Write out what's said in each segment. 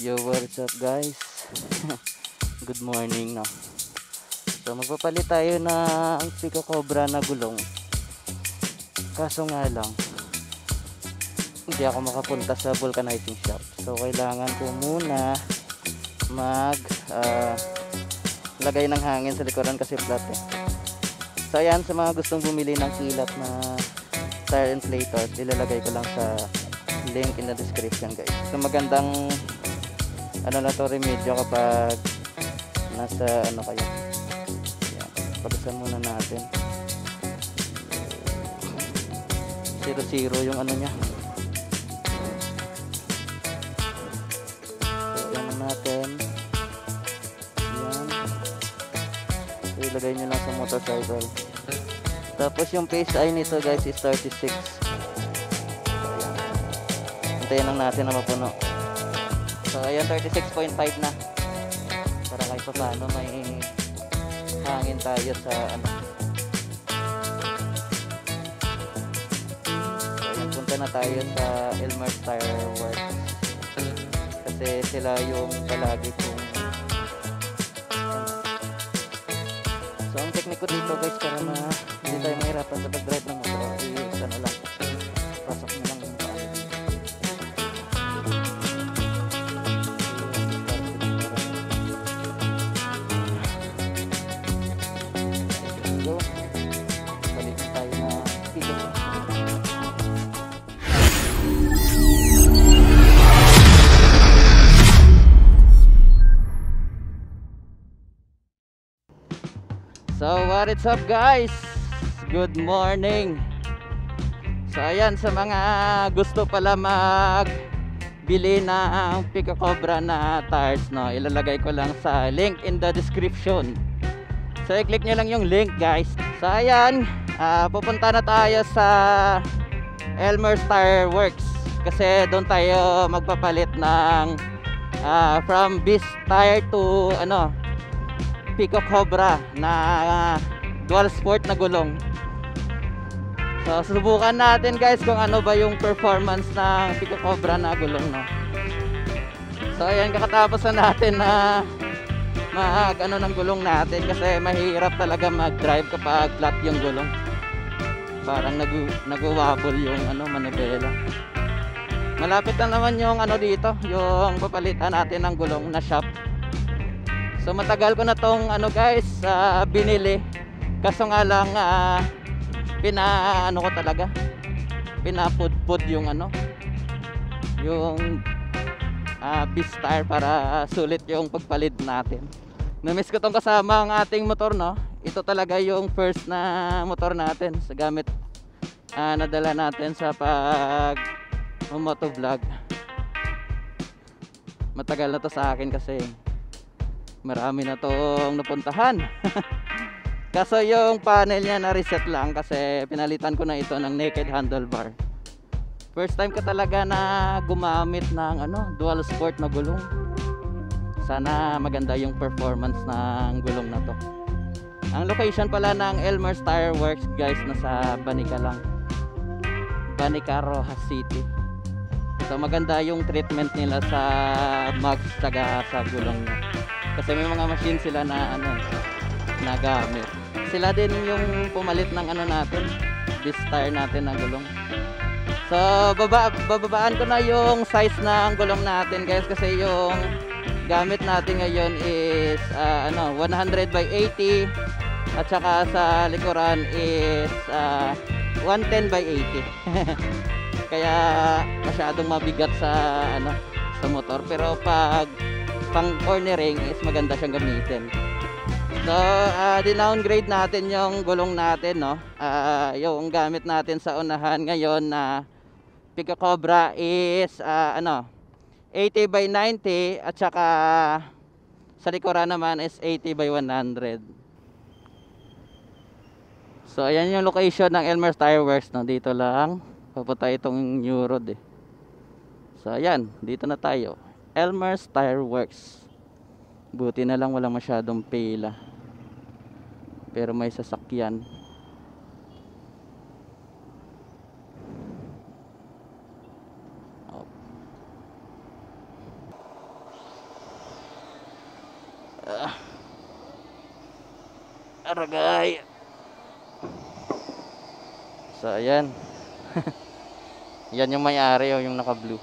Yo, what's up guys? Good morning no. So magpapalit tayo ng Pico Cobra na gulong. Kaso nga lang, hindi ako makapunta sa vulcanizing shop. So kailangan ko muna mag lagay ng hangin sa likuran kasi flat eh. So ayan, sa mga gustong bumili ng kilat na tire inflator, ilalagay ko lang sa link in the description guys. So magandang ano na to remedyo kapag nasa ano kayo. Ayan, pagasan muna natin. 0-0 yung ano nya. So yan na natin. Yan. So ilagay nyo lang sa motorcycle. Tapos yung PSI nito guys is 36. So ayan. Hintayin lang natin na mapuno. So ayan, 36.5 na. Para kahit pa paano may hangin tayo sa ano. So ayan, punta na tayo sa Elmer's Tire Works. Kasi sila yung palagi kong so ang technique ko dito guys, para na hindi tayo mahirapan sa pag-drive ng motor, is ano lang, pasok nyo lang yung paa. So balikin tayo na Pico. So what is up guys? Good morning. So ayan, sa mga gusto pala magbili ng Pico Cobra na tires no, ilalagay ko lang sa link in the description. So i-click nyo lang yung link guys. So ayan, pupunta na tayo sa Elmer's Tire Works. Kasi doon tayo magpapalit ng from Beast Tire to ano, Pico Cobra na dual sport na gulong. So subukan natin guys kung ano ba yung performance ng Pico Cobra na gulong no. So ayan, kakatapos na natin na mag ano ng gulong natin, kasi mahirap talaga mag-drive kapag flat yung gulong. Parang nag-wobble yung ano, manibela. Malapit na naman yung ano dito, yung papalitan natin ng gulong na shop. So matagal ko na tong ano guys, binili. Kaso nga lang ano ko talaga, pinapudpud yung ano, yung Beast Tire para sulit yung pagpalit natin. Namiss ko tong kasama ang ating motor no. Ito talaga yung first na motor natin sa gamit nadala natin sa pag motovlog. Matagal na to sa akin kasi marami na tong napuntahan. Kaso yung panel niya na reset lang kasi pinalitan ko na ito ng naked handlebar. First time ko talaga na gumamit ng ano, dual sport na gulong. Sana maganda yung performance ng gulong na to. Ang location pala ng Elmer's Tire Works guys, nasa Banica lang, Banica, Rojas City. So maganda yung treatment nila sa mags taga sa gulong niya. Kasi may mga machine sila na ano, nagamit. Sila din yung pumalit ng ano natin, this tire natin na gulong. So bababaan ko na yung size ng gulong natin guys, kasi yung gamit natin ngayon is 100 by 80, at saka sa likuran is 110 by 80. Kaya masyadong mabigat sa ano, sa motor, pero pag pang cornering is maganda siyang gamitin. So dinowngrade natin yung gulong natin no. Yung gamit natin sa unahan ngayon na Pico Cobra is 80 by 90, at saka sa likuran naman is 80 by 100. So ayan yung location ng Elmer's Tire Works no. Dito lang papunta itong new road eh. So ayan, dito na tayo, Elmer's Tire Works. Buti na lang wala masyadong pila, pero may sasakyan. Aragay. So ayan. Yan yung may-ari, yung naka-blue.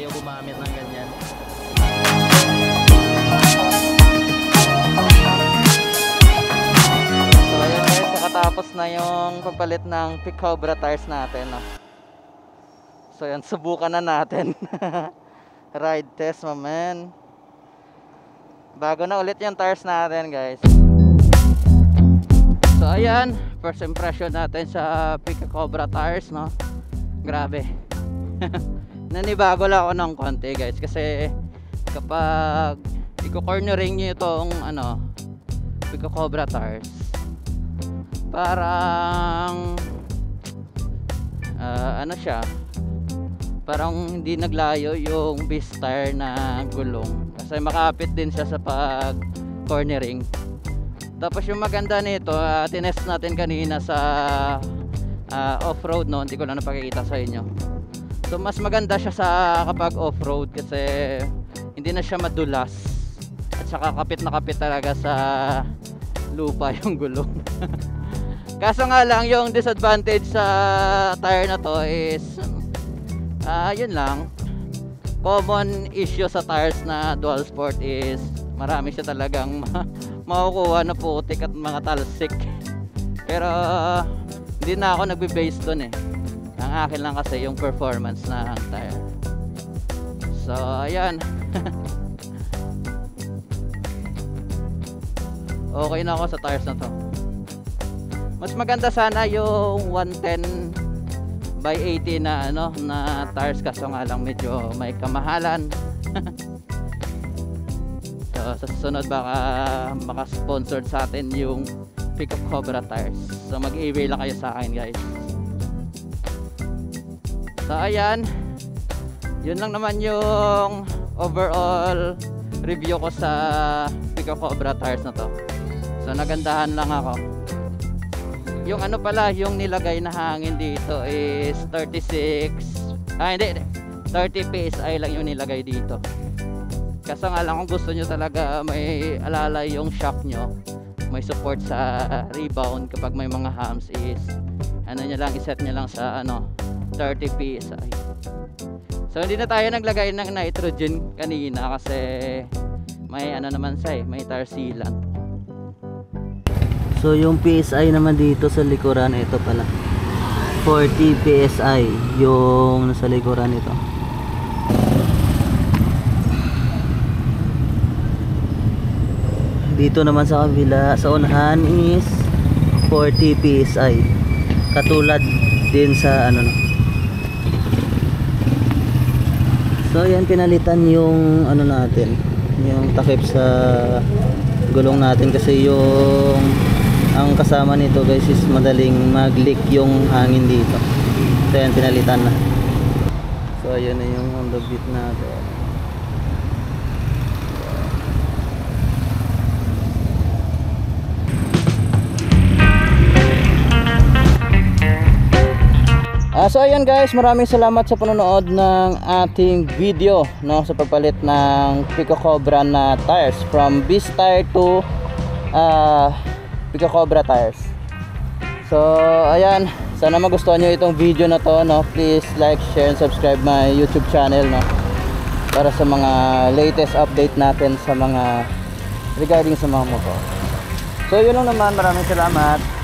Gumamit ng ganyan. So ayan guys, nakatapos na yung pagpalit ng Picobra tires natin, no? So ayan, subukan na natin. Ride test, my man. Bago na ulit yung tires natin, guys. So ayan, first impression natin sa Picobra tires, no? Grabe. Nanibago lang ako ng konti, guys, kasi kapag i-cornering nyo itong Picobra tires, parang siya, parang hindi naglayo yung base tire na gulong, kasi makapit din siya sa pag cornering. Tapos yung maganda nito, tinest natin kanina sa off-road, no? Hindi ko lang napakikita sa inyo. So mas maganda siya sa kapag off-road kasi hindi na siya madulas at saka kapit na kapit talaga sa lupa yung gulong. Kaso nga lang yung disadvantage sa tire na to is yun lang, common issue sa tires na dual sport is marami siya talagang makukuha na putik at mga talsik. Pero hindi na ako nagbe-base dun eh. Ang akin lang kasi yung performance na tire. So ayan. Okay na ako sa tires na to. Mas maganda sana yung 110 by 80 na ano na tires, kaso nga lang medyo may kamahalan. So sa susunod baka maka-sponsored sa atin yung Pickup Cobra tires. So mag-email lang kayo sa akin, guys. So ayan, yun lang naman yung overall review ko sa Pickup Cobra tires na to. So nagandahan lang ako. Yung ano pala, yung nilagay na hangin dito is 36, hindi, 30 PSI lang yung nilagay dito. Kaso nga lang, kung gusto nyo talaga may alalay yung shock nyo, may support sa rebound kapag may mga hams, is ano nyo lang, iset nyo lang sa ano 30 PSI. So hindi na tayo naglagay ng nitrogen kanina kasi may ano naman sa may tar sealant. So yung PSI naman dito sa likuran, ito pala 40 PSI yung nasa likuran nito. Dito naman sa kabila, sa unahan is 40 PSI. Katulad din sa ano no. So yan, pinalitan yung ano natin, yung takip sa gulong natin kasi yung ang kasama nito guys is madaling mag-leak yung hangin dito. So yan, pinalitan na. So ayan na yung Honda Beat natin. So ayan guys, maraming salamat sa panonood ng ating video, no, sa pagpalit ng Pico Cobra na tires from Beast Tire to Pico Cobra tires. So ayan, sana magustuhan nyo itong video na to, no. Please like, share, and subscribe my YouTube channel, no, para sa mga latest update natin sa mga regarding sa mga motor. So yun lang naman, maraming salamat.